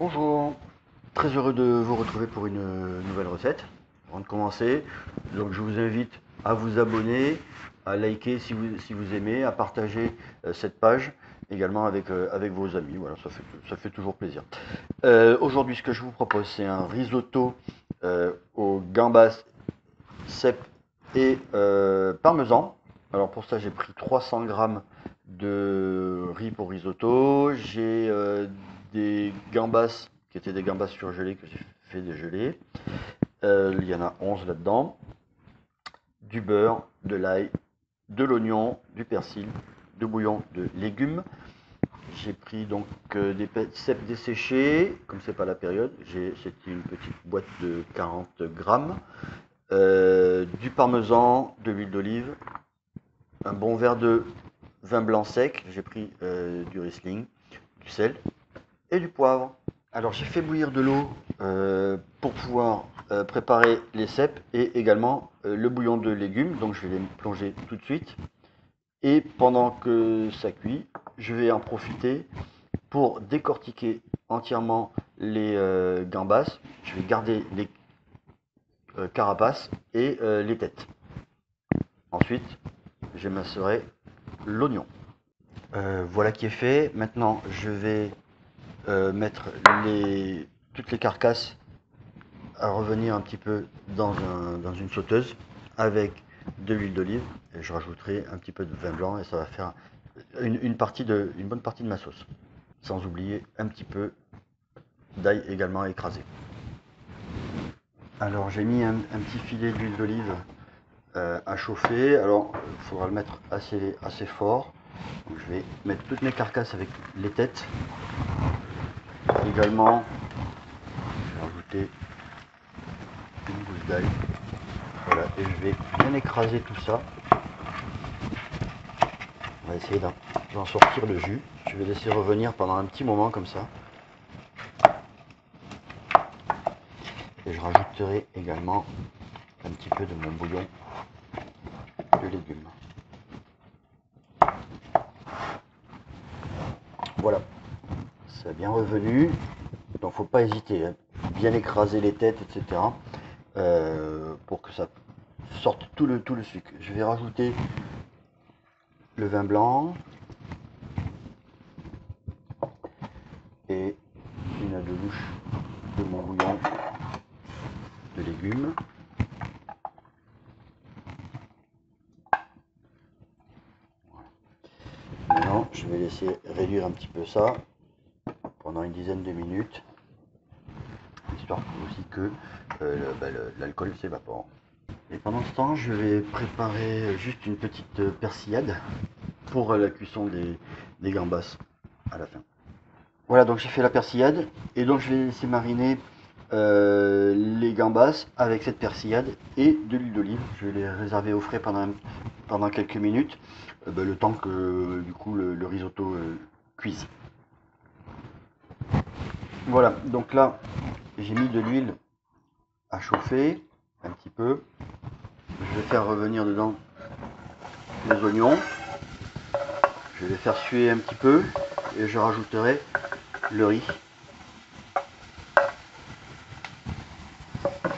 Bonjour, très heureux de vous retrouver pour une nouvelle recette. Avant de commencer, donc je vous invite à vous abonner, à liker si vous aimez, à partager cette page également avec vos amis. Voilà, ça fait toujours plaisir. Aujourd'hui, ce que je vous propose, c'est un risotto aux gambas, cèpes et parmesan. Alors pour ça, j'ai pris 300 g de riz pour risotto. J'ai des gambas qui étaient des gambas surgelées que j'ai fait dégeler. Il y en a 11 là-dedans. Du beurre, de l'ail, de l'oignon, du persil, du bouillon de légumes. J'ai pris donc des cèpes desséchés, comme c'est pas la période. C'était une petite boîte de 40 grammes. Du parmesan, de l'huile d'olive, un bon verre de vin blanc sec. J'ai pris du Riesling, du sel et du poivre. Alors j'ai fait bouillir de l'eau pour pouvoir préparer les cèpes et également le bouillon de légumes. Donc je vais les plonger tout de suite. Et pendant que ça cuit, je vais en profiter pour décortiquer entièrement les gambas. Je vais garder les carapaces et les têtes. Ensuite, j'émincerai l'oignon. Voilà qui est fait. Maintenant, je vais mettre toutes les carcasses à revenir un petit peu dans une sauteuse avec de l'huile d'olive. Et je rajouterai un petit peu de vin blanc et ça va faire une bonne partie de ma sauce. Sans oublier un petit peu d'ail également écrasé. Alors j'ai mis un petit filet d'huile d'olive à chauffer. Alors il faudra le mettre assez fort. Donc, je vais mettre toutes mes carcasses avec les têtes. Également, je vais rajouter une gousse d'ail. Voilà, et je vais bien écraser tout ça. On va essayer d'en sortir le jus. Je vais laisser revenir pendant un petit moment comme ça. Et je rajouterai également un petit peu de mon bouillon de légumes. Voilà, ça a bien revenu. Donc faut pas hésiter, hein. Bien écraser les têtes, etc. Pour que ça sorte tout le sucre. Je vais rajouter le vin blanc et une à deux louches de mon bouillon de légumes. Maintenant, je vais laisser réduire un petit peu ça pendant une dizaine de minutes, histoire aussi que l'alcool s'évapore. Et pendant ce temps, je vais préparer juste une petite persillade pour la cuisson des gambas à la fin. Voilà, donc j'ai fait la persillade et donc je vais laisser mariner les gambas avec cette persillade et de l'huile d'olive. Je vais les réserver au frais pendant quelques minutes, le temps que du coup le risotto cuise. Voilà, donc là j'ai mis de l'huile à chauffer un petit peu. Je vais faire revenir dedans les oignons. Je vais les faire suer un petit peu et je rajouterai le riz.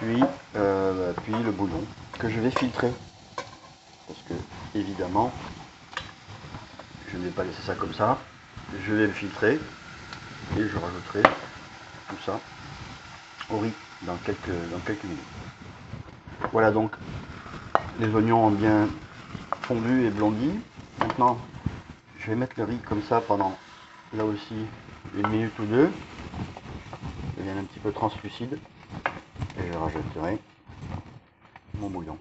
Puis le bouillon que je vais filtrer. Parce que évidemment, je ne vais pas laisser ça comme ça. Je vais le filtrer et je rajouterai tout ça au riz dans quelques minutes. Voilà, donc les oignons ont bien fondu et blondi. Maintenant, je vais mettre le riz comme ça pendant là aussi une minute ou deux. Il devient un petit peu translucide et je rajouterai mon bouillon.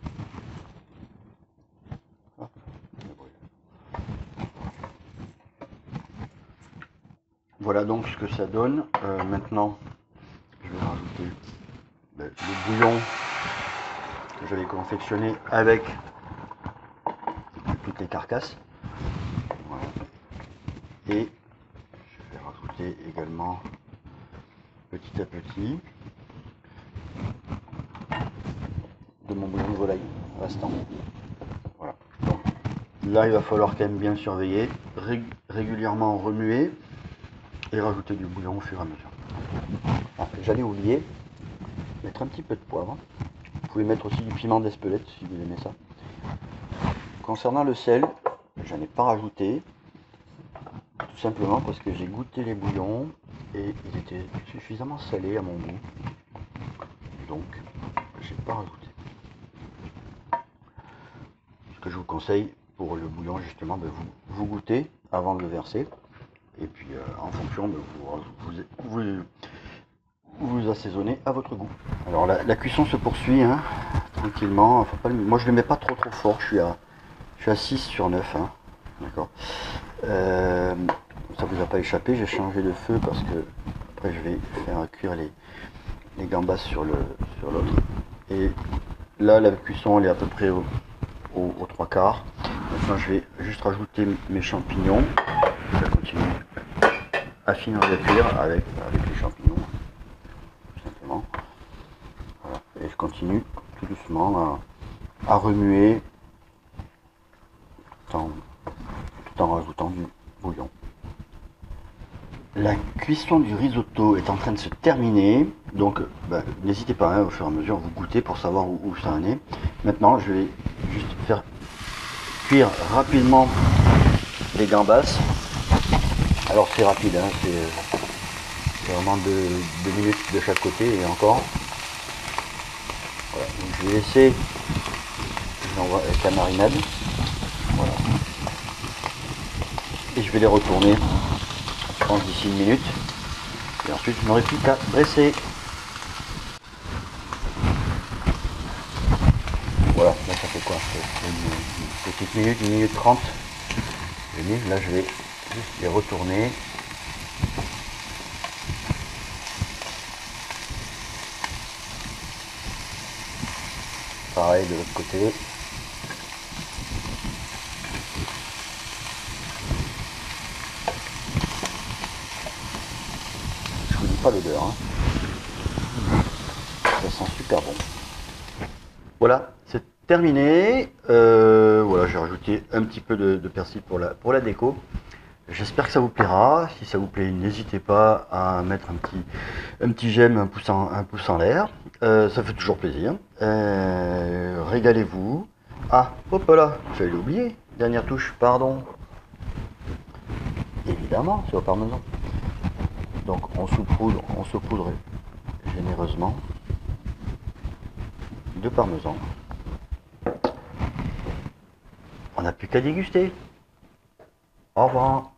Voilà donc ce que ça donne. Maintenant, je vais rajouter le bouillon que j'avais confectionné avec toutes les carcasses. Voilà. Et je vais rajouter également petit à petit de mon bouillon de volaille restant. Voilà. Donc, là, il va falloir quand même bien surveiller, régulièrement remuer et rajouter du bouillon au fur et à mesure. j'allais oublier, mettre un petit peu de poivre. Vous pouvez mettre aussi du piment d'Espelette si vous aimez ça. Concernant le sel, j'en ai pas rajouté, tout simplement parce que j'ai goûté les bouillons et ils étaient suffisamment salés à mon goût. Donc, j'ai pas rajouté. Ce que je vous conseille pour le bouillon, justement, de vous goûter avant de le verser. Et puis, en fonction, de vous assaisonnez à votre goût. Alors, la cuisson se poursuit, hein, tranquillement. Faut pas moi, je ne le mets pas trop fort. Je suis à 6 sur 9. Hein. D'accord. Ça vous a pas échappé. J'ai changé de feu parce que après, je vais faire cuire les gambas sur l'autre. Et là, la cuisson, elle est à peu près aux 3/4. Maintenant, je vais juste rajouter mes champignons. Je continue à finir de cuire avec les champignons, tout simplement. Voilà. Et je continue tout doucement à remuer tout en rajoutant du bouillon. La cuisson du risotto est en train de se terminer, donc n'hésitez pas, hein, au fur et à mesure, vous goûtez pour savoir où ça en est. Maintenant, je vais juste faire cuire rapidement les gambas. Alors c'est rapide, hein, c'est vraiment 2 minutes de chaque côté et encore. Voilà, donc je vais laisser, j'envoie avec la marinade. Voilà. Et je vais les retourner, je pense d'ici 1 minute. Et ensuite je n'aurai plus qu'à dresser. Voilà, là ça fait quoi? Une petite minute, 1 minute 30. Là je vais juste les retourner. Pareil de l'autre côté. Je vous dis pas l'odeur, hein. Ça sent super bon. Voilà, c'est terminé. Voilà, j'ai rajouté un petit peu de persil pour la déco. J'espère que ça vous plaira. Si ça vous plaît, n'hésitez pas à mettre un petit j'aime, un pouce en l'air. Ça fait toujours plaisir. Régalez-vous. Ah, hop là, j'allais l'oublier. Dernière touche, pardon. Évidemment, c'est au parmesan. Donc on saupoudre généreusement de parmesan. On n'a plus qu'à déguster. Au revoir.